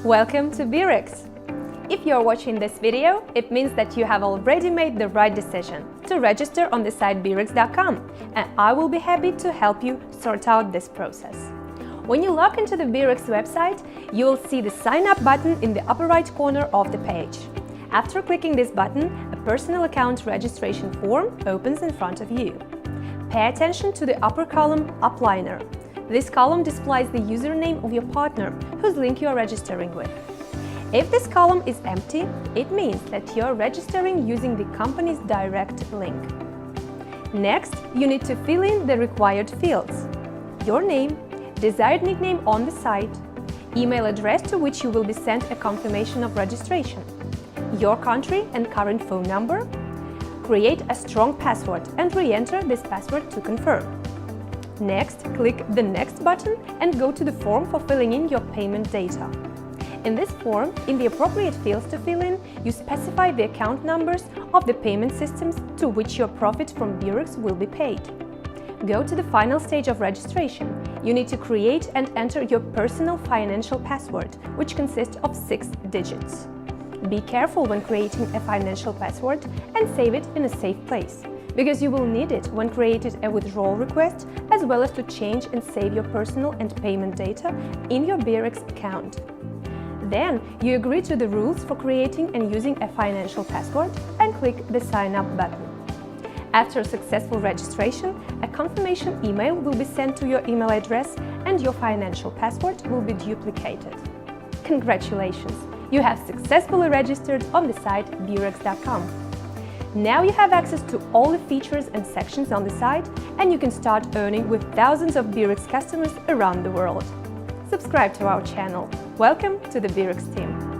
Welcome to Beurax! If you are watching this video, it means that you have already made the right decision to register on the site Beurax.com, and I will be happy to help you sort out this process. When you log into the Beurax website, you will see the Sign Up button in the upper right corner of the page. After clicking this button, a personal account registration form opens in front of you. Pay attention to the upper column Upliner. This column displays the username of your partner, whose link you are registering with. If this column is empty, it means that you are registering using the company's direct link. Next, you need to fill in the required fields: your name, desired nickname on the site, email address to which you will be sent a confirmation of registration, your country and current phone number. Create a strong password and re-enter this password to confirm. Next, click the Next button and go to the form for filling in your payment data. In this form, in the appropriate fields to fill in, you specify the account numbers of the payment systems to which your profit from Beurax will be paid. Go to the final stage of registration. You need to create and enter your personal financial password, which consists of 6 digits. Be careful when creating a financial password and save it in a safe place, because you will need it when creating a withdrawal request, as well as to change and save your personal and payment data in your Beurax account. Then, you agree to the rules for creating and using a financial password and click the Sign Up button. After successful registration, a confirmation email will be sent to your email address and your financial password will be duplicated. Congratulations! You have successfully registered on the site Beurax.com. Now you have access to all the features and sections on the site, and you can start earning with thousands of Beurax customers around the world. Subscribe to our channel. Welcome to the Beurax team!